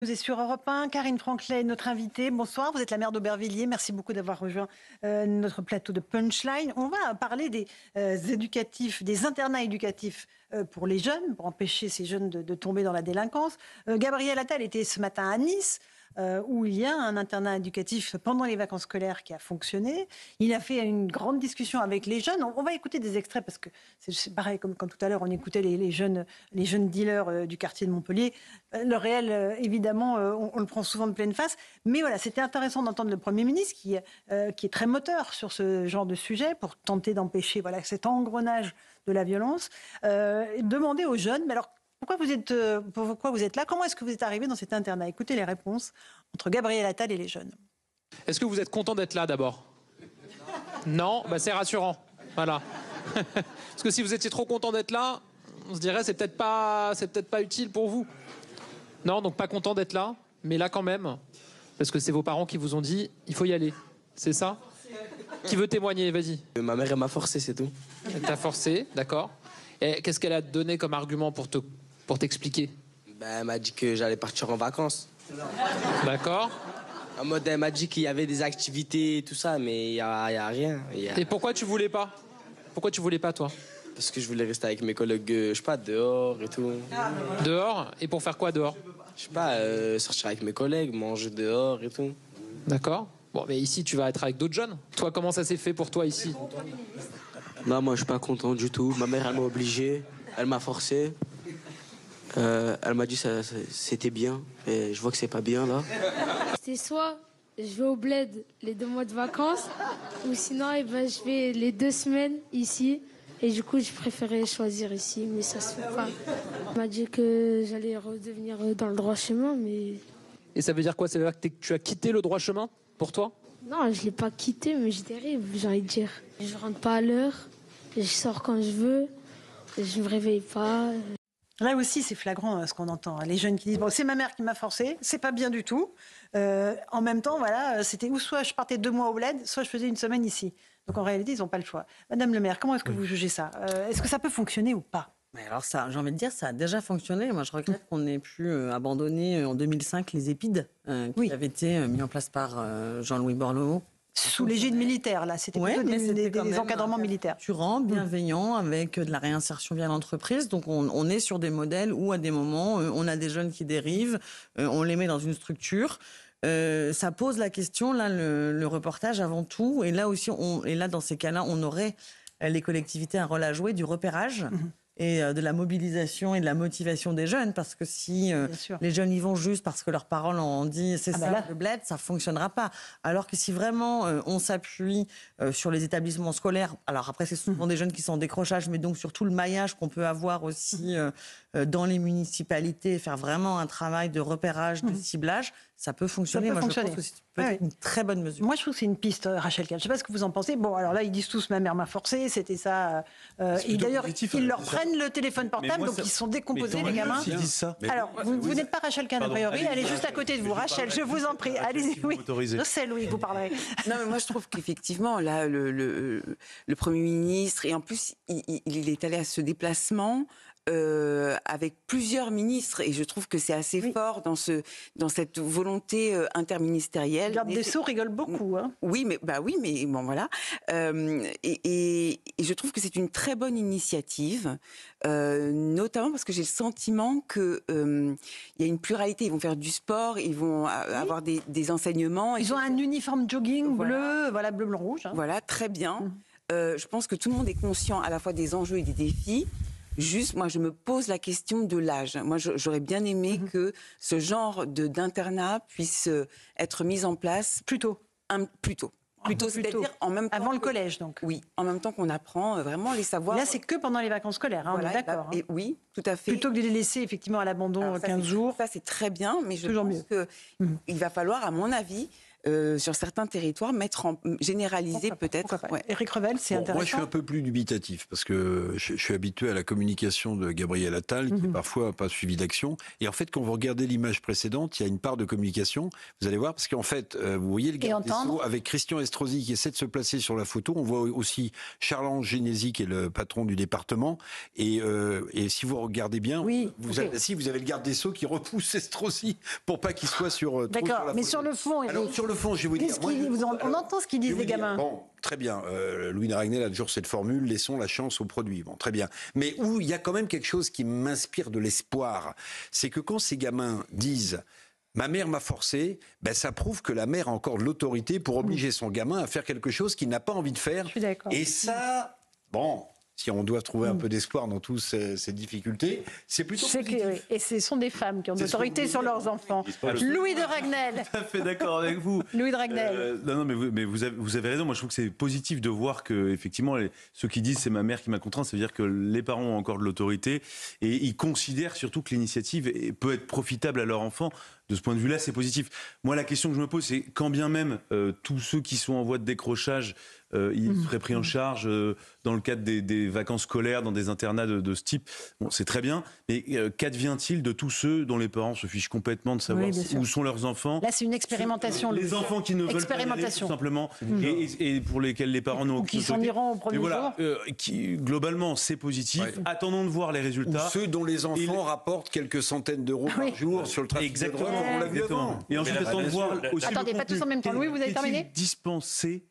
Vous êtes sur Europe 1, Karine Franclet, notre invitée. Bonsoir, vous êtes la maire d'Aubervilliers. Merci beaucoup d'avoir rejoint notre plateau de Punchline. On va parler des éducatifs, des internats éducatifs pour les jeunes, pour empêcher ces jeunes de tomber dans la délinquance. Gabriel Attal était ce matin à Nice, où il y a un internat éducatif pendant les vacances scolaires qui a fonctionné. Il a fait une grande discussion avec les jeunes. On va écouter des extraits parce que c'est pareil, comme quand tout à l'heure on écoutait les jeunes dealers du quartier de Montpellier. Le réel, évidemment, on le prend souvent de pleine face. Mais voilà, c'était intéressant d'entendre le Premier ministre qui est très moteur sur ce genre de sujet pour tenter d'empêcher cet engrenage de la violence. Demander aux jeunes, mais alors, pourquoi vous êtes là? Comment est-ce que vous êtes arrivé dans cet internat? Écoutez les réponses entre Gabriel Attal et les jeunes. Est-ce que vous êtes content d'être là d'abord? Non, c'est rassurant. Voilà. Parce que si vous étiez trop content d'être là, on se dirait c'est peut-être pas utile pour vous. Non, donc pas content d'être là, mais là quand même, parce que c'est vos parents qui vous ont dit il faut y aller. C'est ça? Qui veut témoigner? Vas-y. Ma mère, elle m'a forcé, c'est tout. Elle t'a forcé, d'accord. Et qu'est-ce qu'elle a donné comme argument pour t'expliquer? Elle m'a dit que j'allais partir en vacances. D'accord. En mode, elle m'a dit qu'il y avait des activités et tout ça, mais il y a rien. Et pourquoi tu voulais pas? Pourquoi tu voulais pas, toi? Parce que je voulais rester avec mes collègues, je sais pas, dehors et tout. Dehors? Et pour faire quoi dehors? Je sais pas, sortir avec mes collègues, manger dehors et tout. D'accord. Bon, mais ici, tu vas être avec d'autres jeunes. Toi, comment ça s'est fait pour toi ici? Non, moi je suis pas content du tout. Ma mère elle m'a obligé, elle m'a forcé. Elle m'a dit que c'était bien. Et je vois que c'est pas bien là. C'est soit je vais au bled les 2 mois de vacances, ou sinon je vais les 2 semaines ici. Et du coup je préférais choisir ici, mais ça se fait pas. Elle m'a dit que j'allais redevenir dans le droit chemin, mais... Et ça veut dire quoi? Ça veut dire que tu as quitté le droit chemin pour toi? Non, je l'ai pas quitté, mais je dérive, j'ai envie de dire. Je rentre pas à l'heure, je sors quand je veux, je me réveille pas. Là aussi, c'est flagrant ce qu'on entend. Les jeunes qui disent c'est ma mère qui m'a forcé, c'est pas bien du tout. En même temps, c'était soit je partais 2 mois au bled, soit je faisais 1 semaine ici. Donc en réalité, ils n'ont pas le choix. Madame le maire, comment est-ce que vous jugez ça? Est-ce que ça peut fonctionner ou pas? Mais alors ça, j'ai envie de dire, ça a déjà fonctionné. Moi, je regrette qu'on ait pu abandonner en 2005 les EPID qui avaient été mis en place par Jean-Louis Borloo. Sous l'égide militaire, là, c'était plutôt des encadrements militaires. Structurant, bienveillant, avec de la réinsertion via l'entreprise. Donc on est sur des modèles où à des moments, on a des jeunes qui dérivent, on les met dans une structure. Ça pose la question, là, le reportage avant tout. Et là aussi, dans ces cas-là, on aurait les collectivités un rôle à jouer du repérage. Et de la mobilisation et de la motivation des jeunes, parce que si les jeunes y vont juste parce que leurs parents l'ont dit, c'est le bled, ça fonctionnera pas. Alors que si vraiment on s'appuie sur les établissements scolaires, alors après c'est souvent des jeunes qui sont en décrochage, mais donc sur tout le maillage qu'on peut avoir aussi dans les municipalités, faire vraiment un travail de repérage, de ciblage, ça peut fonctionner. Je pense que c'est peut-être une très bonne mesure. Moi, je trouve que c'est une piste, Rachel Kahn. Je ne sais pas ce que vous en pensez. Bon, alors là, ils disent tous, ma mère m'a forcé, c'était ça. Et d'ailleurs, ils leur prennent le téléphone portable, donc ils sont décomposés, les gamins. Ils disent ça. Alors, vous n'êtes pas Rachel Kahn, a priori. Elle est juste à côté de vous. Rachel, je vous en prie. Allez-y, oui. Je sais, Louis, vous parlerez. Non, mais moi, je trouve qu'effectivement, là, le Premier ministre, et en plus, il est allé à ce déplacement avec plusieurs ministres, et je trouve que c'est assez fort dans cette volonté interministérielle. Le garde des Sceaux rigole beaucoup. Hein. Oui, mais bon, voilà. Et je trouve que c'est une très bonne initiative, notamment parce que j'ai le sentiment qu'il y a une pluralité. Ils vont faire du sport, ils vont avoir des enseignements. Ils ont un uniforme jogging bleu, bleu, blanc, rouge. Hein. Voilà, très bien. Je pense que tout le monde est conscient à la fois des enjeux et des défis. Juste, moi, je me pose la question de l'âge. Moi, j'aurais bien aimé que ce genre d'internat puisse être mis en place plus tôt, c'est-à-dire en même temps avant le collège, donc. Oui, en même temps qu'on apprend vraiment les savoirs. Là, c'est que pendant les vacances scolaires, hein, voilà, on est d'accord. Et oui, tout à fait. Plutôt que de les laisser effectivement à l'abandon 15 jours. Ça, c'est très bien, mais je pense qu'il va falloir, à mon avis, sur certains territoires, généraliser peut-être. Ouais. Éric Revel, c'est intéressant. Moi, je suis un peu plus dubitatif parce que je suis habitué à la communication de Gabriel Attal, qui parfois pas suivi d'action. Et en fait, quand vous regardez l'image précédente, il y a une part de communication. Vous allez voir, parce qu'en fait, vous voyez le garde des Sceaux avec Christian Estrosi qui essaie de se placer sur la photo. On voit aussi Charles-Ange Génési, qui est le patron du département. Et si vous regardez bien, vous avez le garde des Sceaux qui repousse Estrosi pour pas qu'il soit trop sur la D'accord, mais photo. sur le fond, Éric, Alors, sur le fond, je vais vous dire. on entend ce qu'ils disent les gamins. Bon, très bien. Louis de Ragnel a toujours cette formule, laissons la chance au produit. Bon, très bien. Mais où il y a quand même quelque chose qui m'inspire de l'espoir, c'est que quand ces gamins disent « ma mère m'a forcé », ben ça prouve que la mère a encore de l'autorité pour obliger son gamin à faire quelque chose qu'il n'a pas envie de faire. Je suis d'accord. Et ça, bon... Si on doit trouver un peu d'espoir dans toutes ces difficultés, c'est plutôt positif. Et ce sont des femmes qui ont l'autorité sur leurs enfants. Louis de Ragnel. Tout à fait d'accord avec vous. Louis de Ragnel. Non, mais vous avez raison. Moi, je trouve que c'est positif de voir que, effectivement, ceux qui disent c'est ma mère qui m'a contraint, ça veut dire que les parents ont encore de l'autorité et ils considèrent surtout que l'initiative peut être profitable à leur enfant. De ce point de vue-là, c'est positif. Moi, la question que je me pose, c'est quand bien même tous ceux qui sont en voie de décrochage, ils seraient pris en charge dans le cadre des vacances scolaires, dans des internats de ce type. Bon, c'est très bien, mais qu'advient-il de tous ceux dont les parents se fichent complètement de savoir où sont leurs enfants? Là, c'est une expérimentation. Les enfants qui ne veulent pas y aller, tout simplement, et pour lesquels les parents n'ont aucune qui s'en iront au premier jour. Globalement, c'est positif. Ouais. Attendons de voir les résultats. Ou ceux dont les enfants rapportent quelques centaines d'euros par jour sur le trafic de drogue. On l'a vu avant. Et ensuite, attendons de voir aussi. Attendez, pas tous en même temps. Louis, vous avez terminé? Dispenser.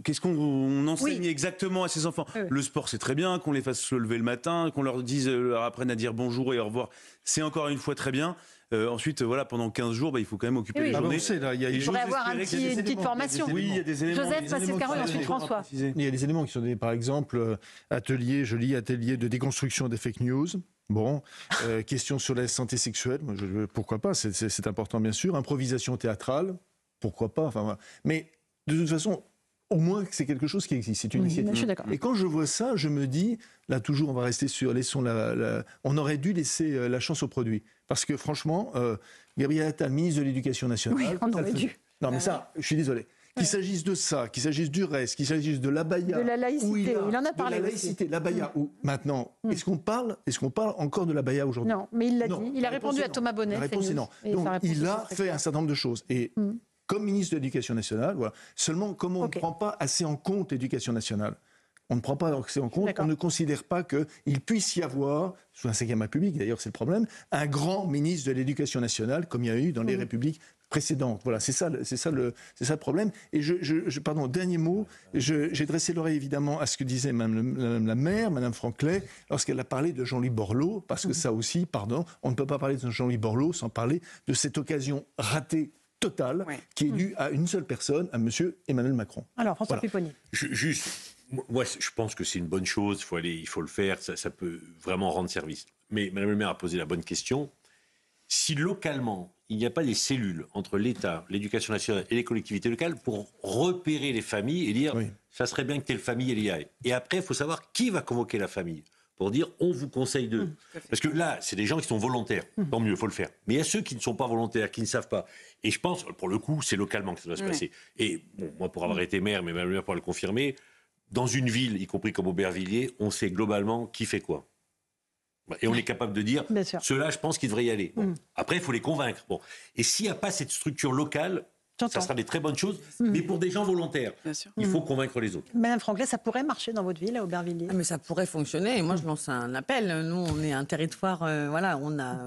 Qu'est-ce qu'on enseigne exactement à ces enfants? Le sport, c'est très bien, qu'on les fasse se lever le matin, qu'on leur dise, leur apprenne à dire bonjour et au revoir. C'est encore une fois très bien. Ensuite, voilà, pendant 15 jours, il faut quand même occuper les journées. Il faudrait avoir une petite formation. Oui, il y a des éléments. Joseph, Pascal et ensuite François. Il y a des éléments qui sont donnés, par exemple, atelier de déconstruction des fake news. Bon, question sur la santé sexuelle, pourquoi pas, c'est important bien sûr. Improvisation théâtrale, pourquoi pas. Enfin, voilà. Mais de toute façon, au moins c'est quelque chose qui existe, c'est une initiative. Je suis d'accord. Et quand je vois ça, je me dis, là toujours on va rester sur, on aurait dû laisser la chance au produit. Parce que franchement, Gabriel Attal, ministre de l'Éducation nationale... Oui, on aurait dû. Non mais ça, je suis désolé. Qu'il s'agisse de ça, qu'il s'agisse du reste, qu'il s'agisse de l'abaya... De la laïcité, il en a parlé de la laïcité, l'abaya, où maintenant, est-ce qu'on parle encore de l'abaya aujourd'hui? Non, mais il l'a dit. Il a répondu à Thomas Bonnet. La réponse est non. Donc il a fait un certain nombre de choses. Et comme ministre de l'Éducation nationale, voilà. Seulement, comme on ne prend pas assez en compte l'éducation nationale, on ne prend pas assez en compte, on ne considère pas qu'il puisse y avoir, sous un 5e République, d'ailleurs c'est le problème, un grand ministre de l'Éducation nationale, comme il y a eu dans les républiques précédentes. Voilà, c'est ça le problème. Et pardon, dernier mot, j'ai dressé l'oreille évidemment à ce que disait Madame la maire, Madame Franclet, lorsqu'elle a parlé de Jean-Louis Borloo, parce que ça aussi, pardon, on ne peut pas parler de Jean-Louis Borloo sans parler de cette occasion ratée totale qui est due à une seule personne, à Monsieur Emmanuel Macron. Alors, François Pupponi. Moi, je pense que c'est une bonne chose, il faut le faire, ça peut vraiment rendre service. Mais Madame le maire a posé la bonne question. Si localement, il n'y a pas des cellules entre l'État, l'éducation nationale et les collectivités locales pour repérer les familles et dire ça serait bien que telle famille elle y aille. Et après, il faut savoir qui va convoquer la famille pour dire on vous conseille d'eux. Parce que là, c'est des gens qui sont volontaires. Tant mieux, il faut le faire. Mais il y a ceux qui ne sont pas volontaires, qui ne savent pas. Et je pense, pour le coup, c'est localement que ça doit se passer. Et bon, moi, pour avoir été maire, mais Madame le maire pourra le confirmer, dans une ville, y compris comme Aubervilliers, on sait globalement qui fait quoi. Et on est capable de dire, ceux-là, je pense qu'ils devraient y aller. Bon. Après, il faut les convaincre. Bon. Et s'il n'y a pas cette structure locale, ça sera des très bonnes choses, mais pour des gens volontaires. Il faut convaincre les autres. Madame Franclet, ça pourrait marcher dans votre ville, à Aubervilliers? Mais ça pourrait fonctionner. Et moi, je lance un appel. Nous, on est un territoire, on a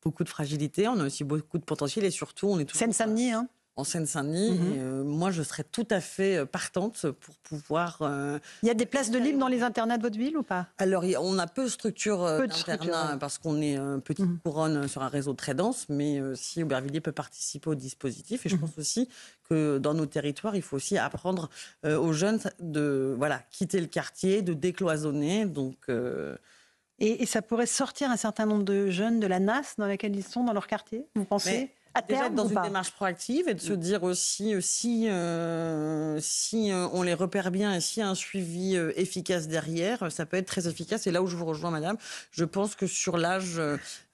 beaucoup de fragilité, on a aussi beaucoup de potentiel et surtout, on est tout Seine-Saint-Denis, en Seine-Saint-Denis. Moi, je serais tout à fait partante pour pouvoir... Il y a des places de libre dans les internats de votre ville ou pas? Alors, on a peu de structures d'internat parce qu'on est petite couronne sur un réseau très dense, mais si Aubervilliers peut participer au dispositif, et je pense aussi que dans nos territoires, il faut aussi apprendre aux jeunes de quitter le quartier, de décloisonner. Donc... Et ça pourrait sortir un certain nombre de jeunes de la NAS dans laquelle ils sont, dans leur quartier, vous pensez? Déjà être dans une démarche proactive et de se dire aussi si on les repère bien et s'il y a un suivi efficace derrière, ça peut être très efficace. Et là où je vous rejoins, madame, je pense que sur l'âge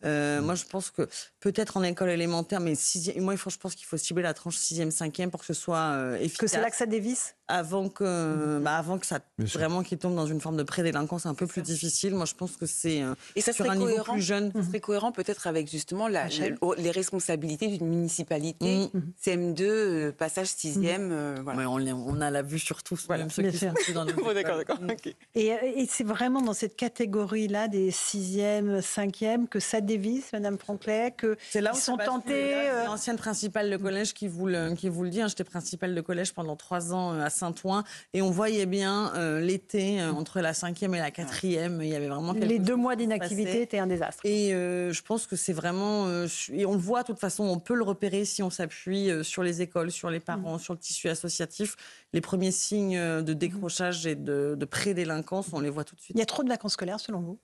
Moi, je pense que peut-être en école élémentaire, mais je pense qu'il faut cibler la tranche 6e, 5e pour que ce soit efficace. Que c'est là que ça dévisse avant que ça vraiment qu'il tombe dans une forme de prédélinquance un peu plus difficile. Moi, je pense que c'est et ça sur serait un niveau cohérent, plus jeune. ça serait cohérent peut-être avec justement les responsabilités d'une municipalité. CM2, passage 6e. Voilà. Ouais, on a la vue sur tous, même ceux qui sont plus dans nos d'accord. Okay. Et c'est vraiment dans cette catégorie-là des 6e, 5e que ça dévisse, Madame Franclet, que c'est là où ils sont tentés. L'ancienne principale de collège qui vous le dit. J'étais principale de collège pendant 3 ans à Saint-Ouen et on voyait bien l'été entre la 5e et la 4e, il y avait vraiment les 2 mois d'inactivité étaient un désastre. Et je pense que c'est vraiment et on le voit de toute façon, on peut le repérer si on s'appuie sur les écoles, sur les parents, sur le tissu associatif. Les premiers signes de décrochage et de prédélinquance, on les voit tout de suite. Il y a trop de vacances scolaires selon vous?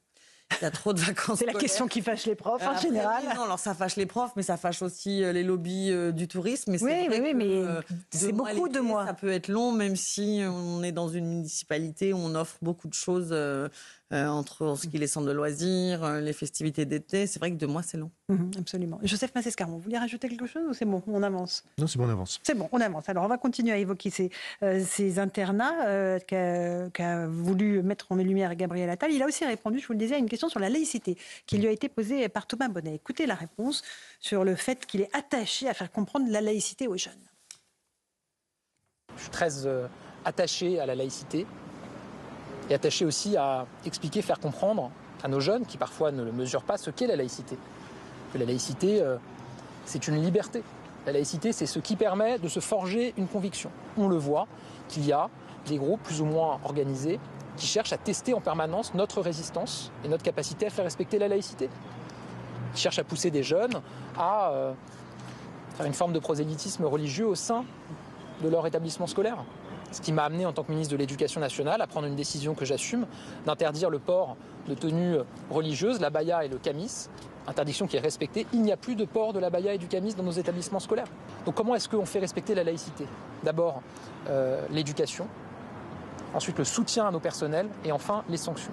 Il y a trop de vacances. C'est la question qui fâche les profs en général. Oui, non, alors ça fâche les profs, mais ça fâche aussi les lobbies du tourisme. Mais mais c'est beaucoup de mois. Ça peut être long, même si on est dans une municipalité où on offre beaucoup de choses entre ce qui est les centres de loisirs, les festivités d'été. C'est vrai que 2 mois, c'est long. Absolument. Joseph Massescaron, vous vouliez rajouter quelque chose ou c'est bon, on avance? Non, c'est bon, on avance. C'est bon, on avance. Alors, on va continuer à évoquer ces internats qu'a voulu mettre en lumière Gabriel Attal. Il a aussi répondu, je vous le disais, à une question sur la laïcité qui lui a été posée par Thomas Bonnet. Écoutez la réponse sur le fait qu'il est attaché à faire comprendre la laïcité aux jeunes. Je suis très attaché à la laïcité et attaché aussi à expliquer, faire comprendre à nos jeunes qui parfois ne le mesurent pas ce qu'est la laïcité. Que la laïcité, c'est une liberté. La laïcité, c'est ce qui permet de se forger une conviction. On le voit qu'il y a des groupes plus ou moins organisés qui cherchent à tester en permanence notre résistance et notre capacité à faire respecter la laïcité. Qui cherchent à pousser des jeunes à faire une forme de prosélytisme religieux au sein de leur établissement scolaire. Ce qui m'a amené en tant que ministre de l'Éducation nationale à prendre une décision que j'assume, d'interdire le port de tenues religieuses, l'abaya et le camis, interdiction qui est respectée. Il n'y a plus de port de l'abaya et du camis dans nos établissements scolaires. Donc comment est-ce qu'on fait respecter la laïcité? D'abord l'éducation, ensuite le soutien à nos personnels et enfin les sanctions.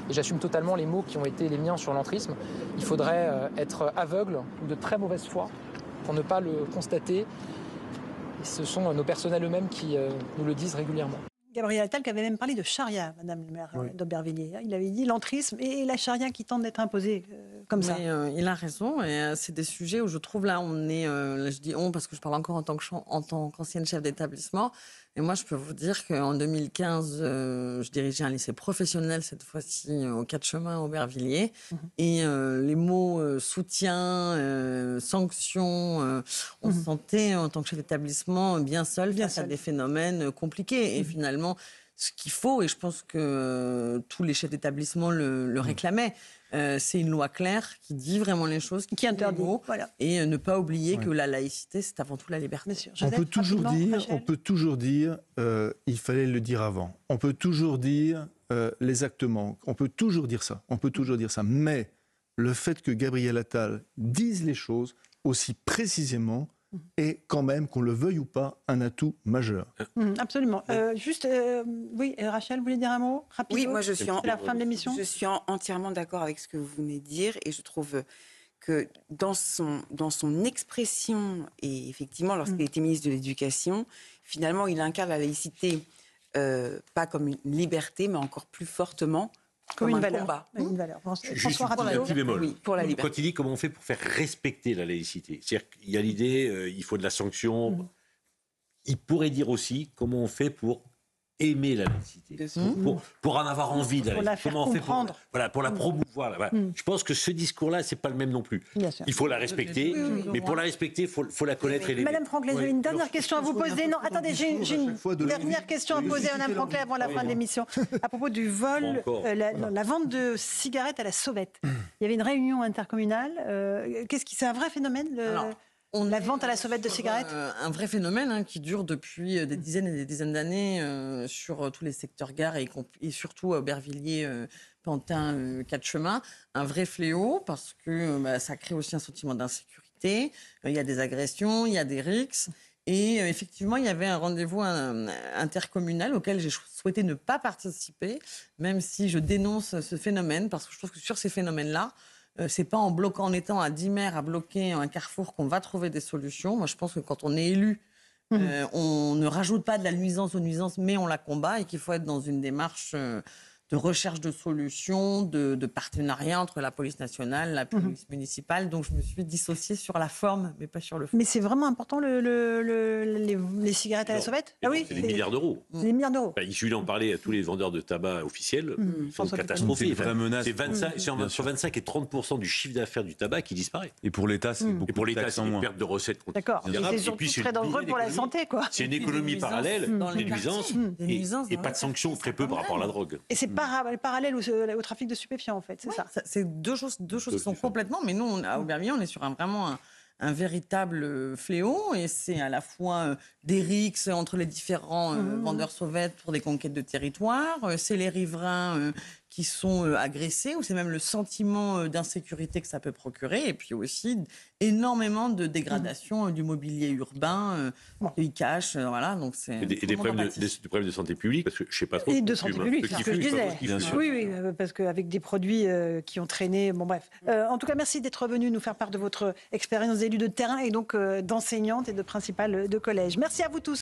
Et j'assume totalement les mots qui ont été les miens sur l'entrisme. Il faudrait être aveugle ou de très mauvaise foi pour ne pas le constater. Et ce sont nos personnels eux-mêmes qui nous le disent régulièrement. Gabriel Attal qui avait même parlé de charia, Madame le maire d'Aubervilliers. Il avait dit l'entrisme et la charia qui tentent d'être imposés comme ça. Il a raison et c'est des sujets où je trouve là on est, là, je dis on parce que je parle encore en tant qu'ancienne chef d'établissement. Et moi, je peux vous dire qu'en 2015, je dirigeais un lycée professionnel, cette fois-ci au 4 Chemins à Aubervilliers. Et les mots soutien, sanction, on se sentait en tant que chef d'établissement bien seul face à des phénomènes compliqués. Et finalement, ce qu'il faut, et je pense que tous les chefs d'établissement le réclamaient, c'est une loi claire qui dit vraiment les choses, qui interdit, et ne pas oublier que la laïcité, c'est avant tout la liberté. On peut toujours dire, il fallait le dire avant. On peut toujours dire les actes manquent. On peut toujours dire ça. Mais le fait que Gabriel Attal dise les choses aussi précisément est quand même, qu'on le veuille ou pas, un atout majeur. Absolument. Oui, Rachel, vous voulez dire un mot rapide? Oui, moi je suis la fin de l'émission. Je suis entièrement d'accord avec ce que vous venez de dire et je trouve que dans son expression et effectivement lorsqu'il était ministre de l'Éducation, finalement il incarne la laïcité pas comme une liberté mais encore plus fortement comme un combat. Une valeur. Juste un petit bémol. Oui, pour la liberté. Quand il dit comment on fait pour faire respecter la laïcité, c'est-à-dire qu'il y a l'idée, il faut de la sanction. Il pourrait dire aussi comment on fait pour aimer la laïcité, pour en avoir envie de la laïcité. Comment on fait pour la promouvoir. Voilà. Je pense que ce discours-là, c'est pas le même non plus. Il faut la respecter, mais pour la respecter, il faut la connaître et l'aimer. Madame Franclet, j'ai une dernière question à vous poser. Non, attendez, j'ai une dernière question à poser à Madame Franclet avant la fin de l'émission. À propos du vol, la vente de cigarettes à la sauvette. Il y avait une réunion intercommunale. C'est un vrai phénomène la vente à la sauvette de cigarettes? Un vrai phénomène qui dure depuis des dizaines et des dizaines d'années sur tous les secteurs gares et surtout à Aubervilliers, Pantin, 4 Chemins. Un vrai fléau parce que ça crée aussi un sentiment d'insécurité. Il y a des agressions, il y a des rixes. Et effectivement, il y avait un rendez-vous intercommunal auquel j'ai souhaité ne pas participer, même si je dénonce ce phénomène, parce que je trouve que sur ces phénomènes-là, c'est pas en étant à 10 maires à bloquer un carrefour qu'on va trouver des solutions. Moi, je pense que quand on est élu, on ne rajoute pas de la nuisance aux nuisances, mais on la combat et qu'il faut être dans une démarche de recherche de solutions, de partenariat entre la police nationale, la police municipale. Donc, je me suis dissociée sur la forme, mais pas sur le fond. Mais c'est vraiment important, les cigarettes à la sauvette? Ah oui, c'est des milliards d'euros. Des milliards d'euros. Il suffit d'en parler à tous les vendeurs de tabac officiels. Ils sont catastrophiques. C'est une vraie menace. C'est 25 et 30% du chiffre d'affaires du tabac qui disparaît. Et pour l'État, c'est beaucoup Et pour de l'État, taxes c'est en une moins. perte de recettes. D'accord. Et c'est surtout très dangereux pour la santé, quoi. C'est une économie parallèle, des nuisances, et pas de sanctions, très peu par rapport à la drogue. Et c'est parallèle au trafic de stupéfiants, en fait, c'est ça. C'est deux choses qui sont complètement... Mais nous, à Aubervilliers, on est sur vraiment un véritable fléau, et c'est à la fois des rixes entre les différents vendeurs sauvettes pour des conquêtes de territoire, c'est les riverains qui sont agressés, ou c'est même le sentiment d'insécurité que ça peut procurer, et puis aussi énormément de dégradation du mobilier urbain qui cache, voilà, donc c'est... Et des problèmes de santé publique, parce que je ne sais pas trop... Et de santé publique, c'est ce que je disais. Oui, parce qu'avec des produits qui ont traîné, bon bref. En tout cas, merci d'être venu nous faire part de votre expérience d'élu de terrain et donc d'enseignante et de principale de collège. Merci à vous tous.